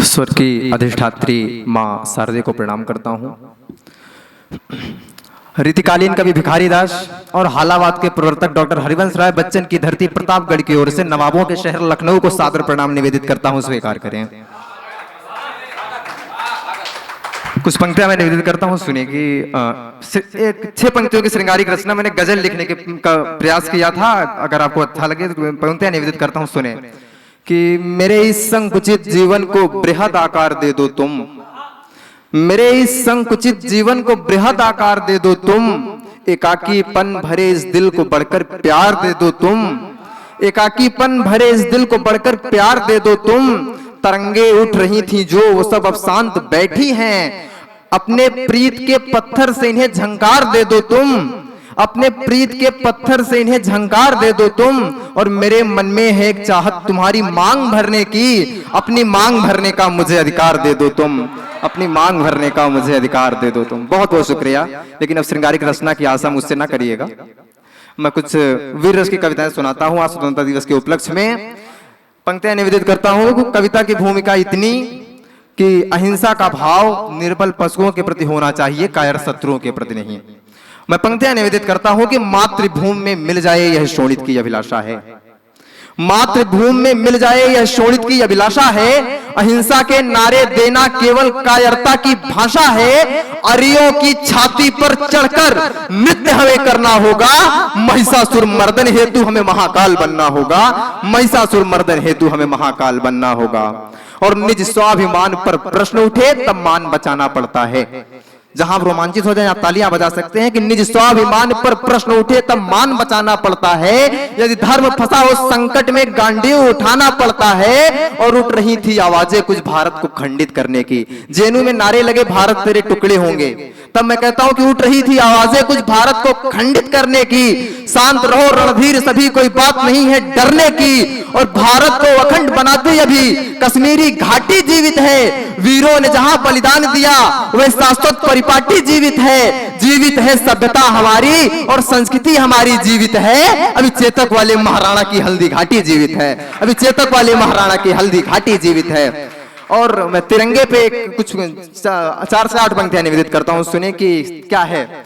स्वर की अधिष्ठात्री माँ शारदे को प्रणाम करता हूँ। रीतिकालीन कवि भिखारी दास और हालावाद के प्रवर्तक डॉक्टर हरिवंश राय बच्चन की धरती प्रतापगढ़ की ओर से नवाबों के शहर लखनऊ को सादर प्रणाम निवेदित करता हूँ, स्वीकार करें। कुछ पंक्तियां मैं निवेदित करता हूँ, सुनिए कि 6 पंक्तियों की श्रृंगारिक रचना मैंने गजल लिखने का प्रयास किया था। अगर आपको अच्छा लगे तो पंक्तियां निवेदित करता हूँ, सुने कि मेरे इस संकुचित जीवन को बृहद आकार दे दो तुम, मेरे इस संकुचित जीवन को बृहद आकार दे दो तुम, एकाकीपन भरे इस दिल को बढ़कर प्यार दे दो तुम, एकाकीपन भरे इस दिल को बढ़कर प्यार दे दो तुम। तरंगे उठ रही थी जो वो सब अब शांत बैठी हैं, अपने प्रीत के पत्थर से इन्हें झंकार दे दो तुम, अपने प्रीत के पत्थर से इन्हें झंकार दे दो तुम। और मेरे मन में है एक चाहत तुम्हारी मांग भरने की, अपनी मांग भरने का मुझे अधिकार दे दो तुम, अपनी मांग भरने का मुझे अधिकार दे दो तुम। बहुत बहुत शुक्रिया। लेकिन अब श्रृंगारिक रचना की आशा मुझसे ना करिएगा। मैं कुछ वीर रस की कविताएं सुनाता हूं आज स्वतंत्रता दिवस के उपलक्ष्य में। पंक्तियां निवेदित करता हूं। कविता की भूमिका इतनी कि अहिंसा का भाव निर्बल पशुओं के प्रति होना चाहिए, कायर शत्रुओं के प्रति नहीं। मैं पंक्तियां निवेदित करता हूं कि मातृभूमि में मिल जाए यह शोणित की अभिलाषा है, मातृभूमि में मिल जाए यह शोणित की अभिलाषा है। अहिंसा के नारे देना केवल कायरता की भाषा है। अरियों की छाती पर चढ़कर नृत्य हमें करना होगा, महिषासुर मर्दन हेतु हमें महाकाल बनना होगा, महिषासुर मर्दन हेतु हमें महाकाल बनना होगा। और निज स्वाभिमान पर प्रश्न उठे तब मान बचाना पड़ता है। जहां आप रोमांचित हो जाए आप तालियां बजा सकते हैं कि निज स्वाभिमान पर प्रश्न उठे तब मान बचाना पड़ता है। यदि धर्म फंसा हो संकट में गांडीव उठाना पड़ता है। और उठ रही थी आवाजें कुछ भारत को खंडित करने की, जेएनयू में नारे लगे भारत तेरे टुकड़े होंगे, तब मैं कहता हूं कि उठ रही थी आवाजें कुछ भारत को खंडित करने की। शांत रहो रणधीर सभी, कोई बात नहीं है डरने की। और भारत को अखंड बनाते अभी कश्मीरी घाटी जीवित है। वीरों ने जहां बलिदान दिया वह शाश्वत परिपाटी जीवित है। जीवित है सभ्यता हमारी और संस्कृति हमारी जीवित है। अभी चेतक वाले महाराणा की हल्दी घाटी जीवित है, अभी चेतक वाले महाराणा की हल्दी घाटी जीवित है। और मैं तिरंगे पे कुछ 4 से 8 पंक्तियां निवेदित करता हूं, सुने कि क्या है।